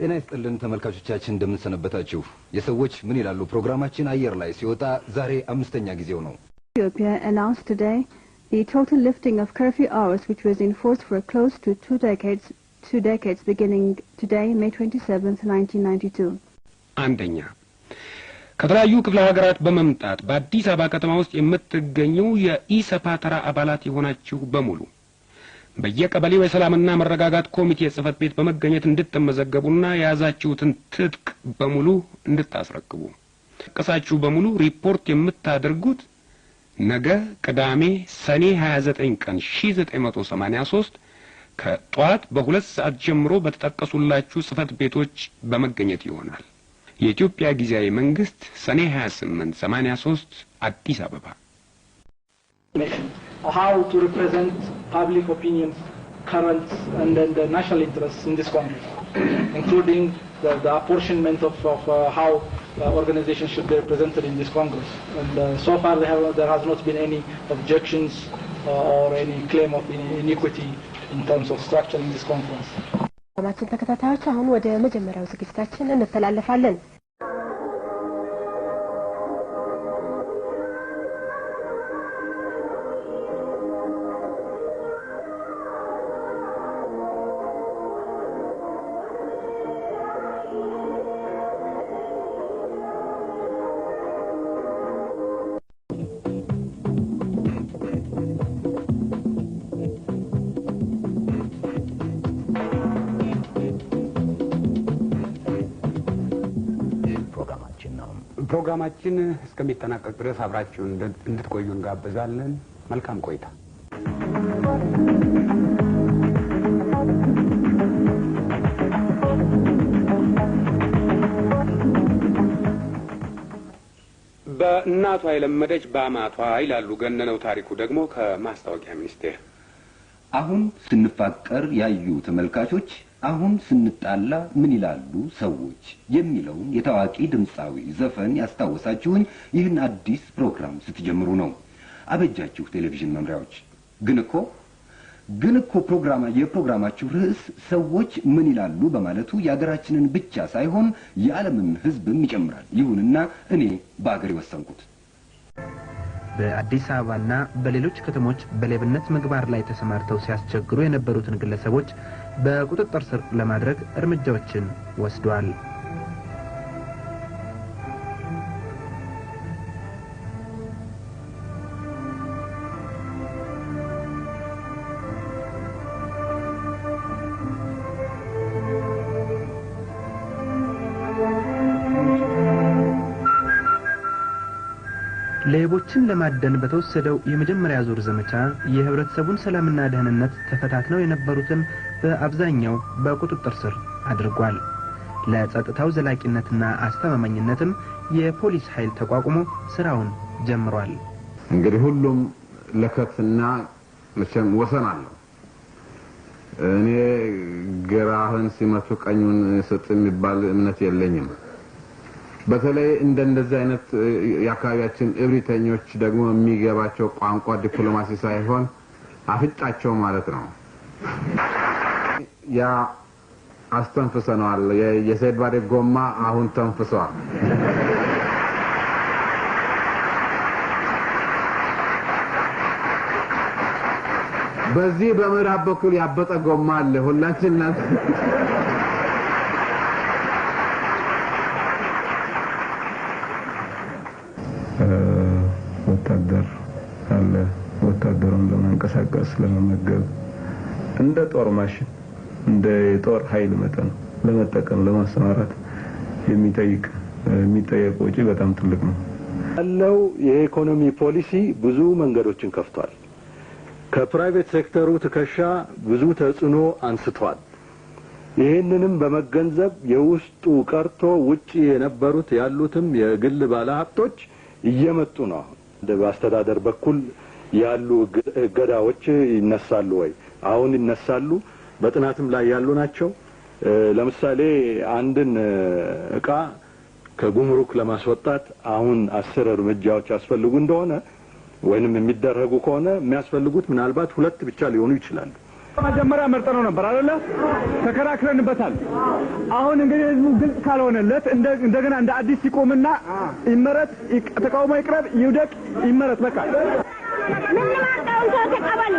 ጤና ይስጥልን ተመልካቾቻችን እንደምን ሰነበታችሁ የሰዎች ምን ይላሉ ፕሮግራማችን አየር ላይ ሲወጣ ዛሬ አምስተኛ ጊዜው ነው Ethiopia announced today the total lifting of curfew hours which was in force for close to two decades beginning today May 27th 1992 አንደኛ ከተለያዩ ክፍለ ሀገራት በመምጣት በአዲስ አበባ ከተማ ውስጥ የምትገኙ የኢሰፓ ተራ አባላት የሆናችሁ በሙሉ በየቀበሌው የሰላምና መረጋጋት ኮሚቴ ጽፈት ቤት በመገኘት እንድትመዘገቡና ያዛችሁትን ትጥቅ በሙሉ እንድታስረክቡ ቀሳችሁ በሙሉ ሪፖርት የምታደርጉት ነገ ቅዳሜ ሰኔ 29 ቀን 1983 ከጧት በ2 ሰዓት ጀምሮ በተጠቀሱላችሁ ጽፈት ቤቶች በመገኘት ይሆናል የኢትዮጵያ ጊዜያዊ መንግስት ሰኔ 28 83 አዲስ አበባ how to represent public opinion current and the national interests in this country including the apportionment of how organizations should be represented in this Congress and so far there has not been any objections or any claim of inequity in terms of structuring this conference አማችን ተከታታዮች አሁን ወደ መጀመሪያው ዝግጅታችን እንተላለፋለን ፕሮግራማችን እስከሚጠናቀቅ ድረስ አብራችሁ እንድትቆዩ እንጋብዛለን መልካም ቆይታ በእናቷ የለመደች በአማቷ ይላሉ ገነነው ታሪኩ ደግሞ ከማስታወቂያ ሚኒስቴር አሁን ስንፋቀር ያዩ ተመልካቾች አሁን ስንጣላ ምን ይላሉ ሰዎች የሚለው የታዋቂ ድምጻዊ ዘፈን ያስታወሳችሁኝ ይህን አዲስ ፕሮግራም ስትጀምሩ ነው አበጃችሁ ቴሌቪዥን መምሪያዎች ግን እኮ የፕሮግራማችሁ ርዕስ ሰዎች ምን ይላሉ በማለቱ ያገራችንን ብቻ ሳይሆን የዓለምን ህዝብም ይጨምራል ይሁንና እኔ ባገር ወሰንኩት በአዲስ አበባና በሌሎች ከተሞች በሌብነት ምግባር ላይ ተሰማርተው ሲያስቸግሩ የነበሩትን ግለሰቦች በቁጥጥር ስር ለማድረግ እርምጃዎችን ወስዷል ሌቦችን ለማደን በተወሰደው የመጀመሪያ ዙር ዘመቻ የህብረተሰቡን ሰላምና ደህንነት ተፈታትነው የነበሩትን በአብዛኛው በቁጥጥር ስር አድርጓል ለጸጥታው ዘላቂነትና አስተማማኝነትም የፖሊስ ኃይል ተቋቁሞ ስራውን ጀምሯል እንግዲህ ሁሉም ለከፍና መቼም ወሰናለሁ እኔ ግራህን ሲመቱ ቀኙን ሰጥ የሚባል እምነት የለኝም በተለይ እንደዚህ አይነት ያካባቢያችን እብሪተኞች ደግሞ የሚገባቸው ቋንቋ ዲፕሎማሲ ሳይሆን አፍጫቸው ማለት ነው ያ አስተንፍሰናል የሰይድ ባሬ ጎማ አሁን ተንፍሷል በዚህ በምዕራብ በኩል ያበጠ ጎማ አለ ሁላችንና ወታደር አለ ወታደሩን ለማንቀሳቀስ ለመመገብ እንደ ጦር ማሽን እንደ ጦር ኃይል መጠን ለመጠቀም ለማሰማራት የሚጠየቅ ወጪ በጣም ትልቅ ነው ያለው የኢኮኖሚ ፖሊሲ ብዙ መንገዶችን ከፍቷል ከፕራይቬት ሴክተሩ ተከሻ ብዙ ተጽዕኖ አንስቷል ይሄንንም በመገንዘብ የውስጡ ቀርቶ ውጪ የነበሩት ያሉትም የግል ባለሀብቶች እየመጡ ነው በአስተዳደር በኩል ያሉ እገዳዎች ይነሳሉ ወይ አሁን ይነሳሉ በጥናትም ላይ ያሉ ናቸው ለምሳሌ አንድን እቃ ከጉምሩክ ለማስወጣት አሁን 10 እርምጃዎች ያስፈልጉ እንደሆነ ወይንም የሚደረጉ ከሆነ የሚያስፈልጉት ምናልባት 2 ብቻ ሊሆኑ ይችላሉ መጀመሪያ መርጠነው ነበር አይደለ? ተከራክረንበታል። አሁን እንግዲህ ህዝቡ ግልጽ ካልሆነለት እንደገና እንደ አዲስ ይቆምና ይመረጥ፣ ተቃውሞ ይቅረብ፣ ይውደቅ፣ ይመረጥ። በቃ ምን ማርጣውን ሰው ተቀበሉ።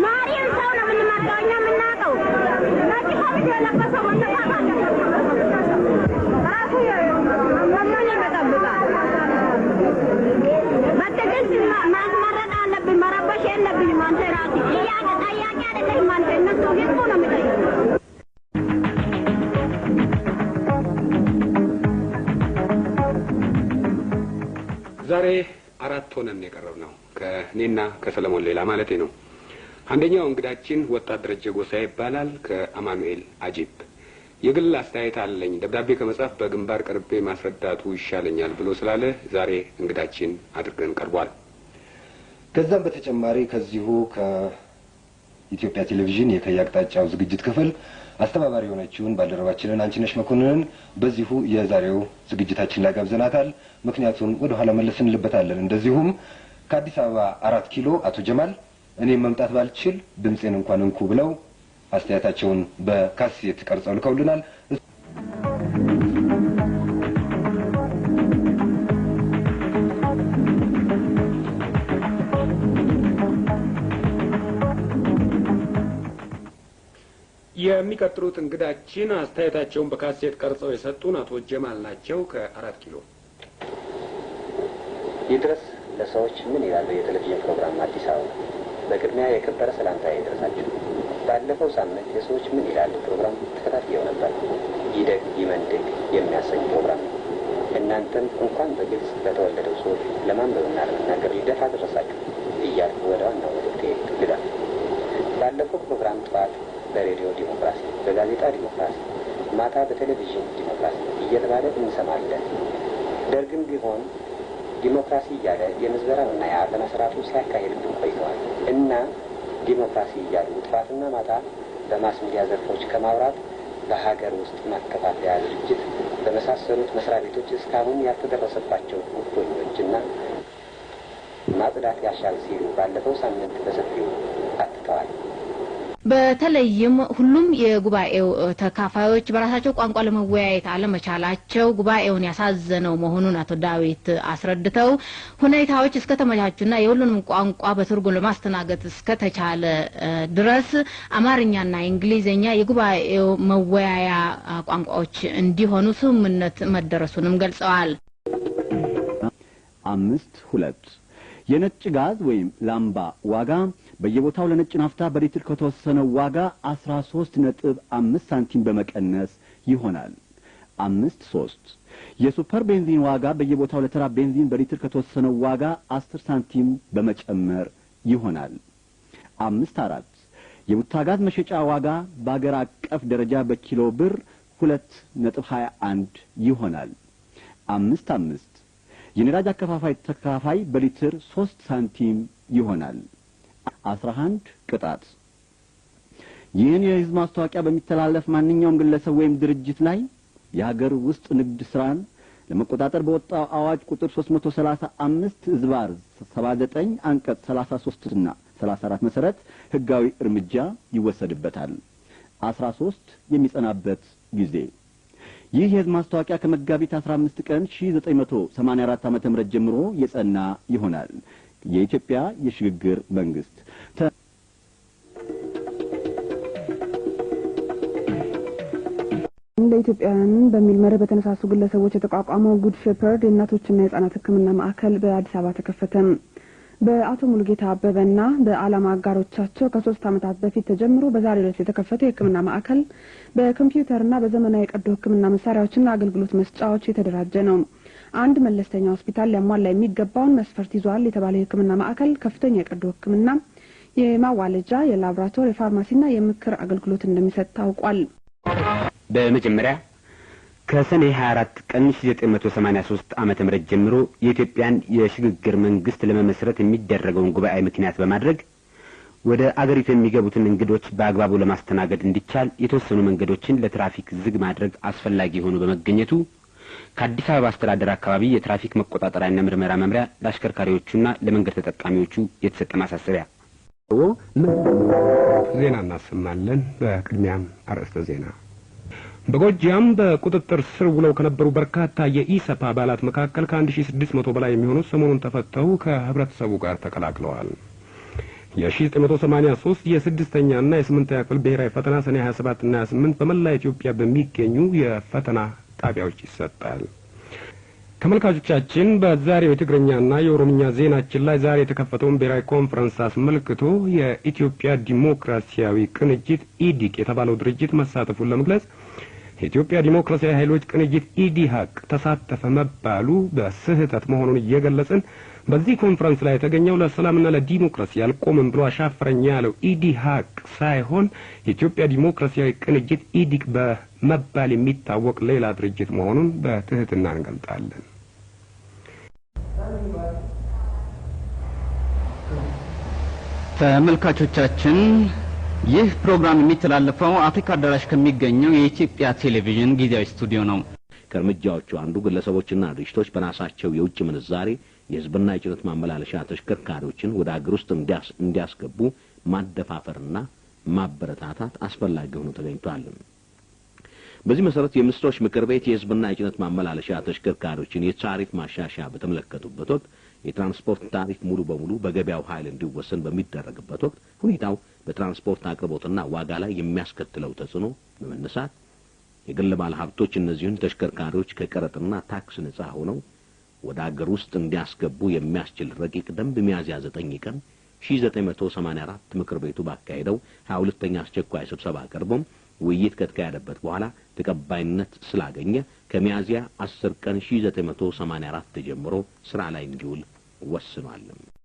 ማሪን ሰው ነው ምን ማርጣውኛ ምናቀው ናቂ ፋሚሊ ለበሰው ወንደፋታ ራሱ ማማኔ በጣብቃል። በትግል ማስመረጥ አለብን። መረበሽ የለብንም። አንተ ራሱ ጥያቄ አይደለም። አንተ እነሱ ህዝቡ ነው የሚጠይቀው። ዛሬ 4 ሆነን የቀረብነው ከኔና ከሰለሞን ሌላ ማለቴ ነው። አንደኛው እንግዳችን ወጣት ደረጀ ጎሳዬ ይባላል ከአማኑኤል አጂብ። የግል አስተያየት አለኝ፣ ደብዳቤ ከመጻፍ በግንባር ቀርቤ ማስረዳቱ ይሻለኛል ብሎ ስላለ ዛሬ እንግዳችን አድርገን ቀርቧል። ከዛም በተጨማሪ ከዚሁ ከኢትዮጵያ ቴሌቪዥን የከያቅጣጫው ዝግጅት ክፍል አስተባባሪ የሆነችውን ባልደረባችንን አንቺነሽ መኮንንን በዚሁ የዛሬው ዝግጅታችን ላይ ጋብዘናታል። ምክንያቱም ወደ ኋላ መለስ እንልበታለን። እንደዚሁም ከአዲስ አበባ 4 ኪሎ አቶ ጀማል እኔም መምጣት ባልችል ድምጼን እንኳን እንኩ ብለው አስተያየታቸውን በካሴት ቀርጸው ልከውልናል። የሚቀጥሉት እንግዳችን አስተያየታቸውን በካሴት ቀርጸው የሰጡን አቶ ጀማል ናቸው ከ4 ኪሎ። ይድረስ ለሰዎች ምን ይላል የቴሌቪዥን ፕሮግራም አዲስ አበባ። በቅድሚያ የከበረ ሰላምታ ይድረሳችሁ። ባለፈው ሳምንት የሰዎች ምን ይላል ፕሮግራም ተከታትየው ነበር። ይደግ ይመንደግ የሚያሰኝ ፕሮግራም ነው። እናንተም እንኳን በግልጽ ለተወለደው ሰዎች ለማንበብና ለመናገር ይደፋ ደረሳችሁ እያልኩ ወደ ዋናው መልእክቴ ልግባ። ባለፈው ፕሮግራም ጠዋት በሬዲዮ ዲሞክራሲ፣ በጋዜጣ ዲሞክራሲ፣ ማታ በቴሌቪዥን ዲሞክራሲ እየተባለ እንሰማለን። ደርግም ቢሆን ዲሞክራሲ እያለ የምዝበራውና የአፈና ስርዓቱ ሲያካሂድብን ቆይተዋል እና ዲሞክራሲ እያሉ ጥፋትና ማታ በማስ ሚዲያ ዘርፎች ከማውራት በሀገር ውስጥ ማከፋፈያ ድርጅት በመሳሰሉት መስሪያ ቤቶች እስካሁን ያልተደረሰባቸው ጉቦኞችና ማጽዳት ያሻል ሲሉ ባለፈው ሳምንት በሰፊው አትተዋል። በተለይም ሁሉም የጉባኤው ተካፋዮች በራሳቸው ቋንቋ ለመወያየት አለመቻላቸው ጉባኤውን ያሳዘነው መሆኑን አቶ ዳዊት አስረድተው ሁኔታዎች እስከተመቻቹና የሁሉንም ቋንቋ በትርጉም ለማስተናገድ እስከተቻለ ድረስ አማርኛና እንግሊዝኛ የጉባኤው መወያያ ቋንቋዎች እንዲሆኑ ስምምነት መደረሱንም ገልጸዋል። 5.2 የነጭ ጋዝ ወይም ላምባ ዋጋ በየቦታው ለነጭ ናፍታ በሊትር ከተወሰነው ዋጋ 13.5 ሳንቲም በመቀነስ ይሆናል። 5.3 የሱፐር ቤንዚን ዋጋ በየቦታው ለተራ ቤንዚን በሊትር ከተወሰነው ዋጋ 10 ሳንቲም በመጨመር ይሆናል። 5.4 የቡታጋዝ መሸጫ ዋጋ በአገር አቀፍ ደረጃ በኪሎ ብር 2.21 ይሆናል። 5.5 የነዳጅ አከፋፋይ ተካፋይ በሊትር 3 ሳንቲም ይሆናል። 11 ቅጣት ይህን የህዝብ ማስታወቂያ በሚተላለፍ ማንኛውም ግለሰብ ወይም ድርጅት ላይ የሀገር ውስጥ ንግድ ስራን ለመቆጣጠር በወጣው አዋጅ ቁጥር 335 ዝባር 79 አንቀጽ 33 እና 34 መሰረት ህጋዊ እርምጃ ይወሰድበታል። 13 የሚጸናበት ጊዜ ይህ የህዝብ ማስታወቂያ ከመጋቢት 15 ቀን 1984 ዓመተ ምህረት ጀምሮ የጸና ይሆናል። የኢትዮጵያ የሽግግር መንግስት ለኢትዮጵያውያን በሚል መርህ በተነሳሱ ግለሰቦች የተቋቋመው ጉድ ሼፐርድ የእናቶችና የህጻናት ሕክምና ማዕከል በአዲስ አበባ ተከፈተ። በአቶ ሙሉጌታ አበበና በዓላማ አጋሮቻቸው ከ3 ዓመታት በፊት ተጀምሮ በዛሬው ዕለት የተከፈተው የሕክምና ማዕከል በኮምፒውተርና በዘመናዊ የቀዶ ሕክምና መሳሪያዎችና አገልግሎት መስጫዎች የተደራጀ ነው። አንድ መለስተኛ ሆስፒታል ሊያሟላ የሚገባውን መስፈርት ይዟል የተባለው የሕክምና ማዕከል ከፍተኛ የቀዶ ሕክምና፣ የማዋለጃ፣ የላቦራቶሪ፣ የፋርማሲና የምክር አገልግሎት እንደሚሰጥ ታውቋል። በመጀመሪያ ከሰኔ 24 ቀን 1983 ዓመተ ምህረት ጀምሮ የኢትዮጵያን የሽግግር መንግስት ለመመስረት የሚደረገውን ጉባኤ ምክንያት በማድረግ ወደ አገሪቱ የሚገቡትን እንግዶች በአግባቡ ለማስተናገድ እንዲቻል የተወሰኑ መንገዶችን ለትራፊክ ዝግ ማድረግ አስፈላጊ ሆኖ በመገኘቱ ከአዲስ አበባ አስተዳደር አካባቢ የትራፊክ መቆጣጠሪያና ምርመራ መምሪያ ለአሽከርካሪዎቹና ለመንገድ ተጠቃሚዎቹ የተሰጠ ማሳሰቢያ ዜና እናሰማለን። በቅድሚያም አርዕስተ ዜና። በጎጃም በቁጥጥር ስር ውለው ከነበሩ በርካታ የኢሰፓ አባላት መካከል ከ1600 በላይ የሚሆኑት ሰሞኑን ተፈተው ከህብረተሰቡ ጋር ተቀላቅለዋል። የ1983 የስድስተኛና የስምንተኛ ክፍል ብሔራዊ ፈተና ሰኔ 27 እና 28 በመላ ኢትዮጵያ በሚገኙ የፈተና ጣቢያዎች ይሰጣል። ተመልካቾቻችን በዛሬው የትግርኛና የኦሮምኛ ዜናችን ላይ ዛሬ የተከፈተውን ብሔራዊ ኮንፈረንስ አስመልክቶ የኢትዮጵያ ዲሞክራሲያዊ ቅንጅት ኢዲቅ የተባለው ድርጅት መሳተፉን ለመግለጽ የኢትዮጵያ ዲሞክራሲያዊ ኃይሎች ቅንጅት ኢዲሃቅ ተሳተፈ መባሉ በስህተት መሆኑን እየገለጽን በዚህ ኮንፈረንስ ላይ የተገኘው ለሰላምና ለዲሞክራሲ ያልቆምም ብሎ አሻፈረኝ ያለው ኢዲሃቅ ሳይሆን የኢትዮጵያ ዲሞክራሲያዊ ቅንጅት ኢዲቅ በመባል የሚታወቅ ሌላ ድርጅት መሆኑን በትህትና እንገልጣለን። ተመልካቾቻችን ይህ ፕሮግራም የሚተላለፈው አፍሪካ አዳራሽ ከሚገኘው የኢትዮጵያ ቴሌቪዥን ጊዜያዊ ስቱዲዮ ነው። ከርምጃዎቹ አንዱ ግለሰቦችና ድርጅቶች በራሳቸው የውጭ ምንዛሬ የህዝብና የጭነት ማመላለሻ ተሽከርካሪዎችን ወደ አገር ውስጥ እንዲያስገቡ ማደፋፈርና ማበረታታት አስፈላጊ ሆኖ ተገኝቷል። በዚህ መሰረት የሚኒስትሮች ምክር ቤት የህዝብና የጭነት ማመላለሻ ተሽከርካሪዎችን የታሪፍ ማሻሻያ በተመለከቱበት ወቅት የትራንስፖርት ታሪፍ ሙሉ በሙሉ በገበያው ኃይል እንዲወሰን በሚደረግበት ወቅት ሁኔታው በትራንስፖርት አቅርቦትና ዋጋ ላይ የሚያስከትለው ተጽዕኖ በመነሳት የግል ባለሀብቶች እነዚህን ተሽከርካሪዎች ከቀረጥና ታክስ ነጻ ሆነው ወደ አገር ውስጥ እንዲያስገቡ የሚያስችል ረቂቅ ደንብ ሚያዝያ 9 ቀን 1984 ምክር ቤቱ ባካሄደው 22ኛ አስቸኳይ ስብሰባ ቀርቦም ውይይት ከተካሄደበት በኋላ ተቀባይነት ስላገኘ ከሚያዝያ 10 ቀን 1984 ጀምሮ ስራ ላይ እንዲውል ወስኗል።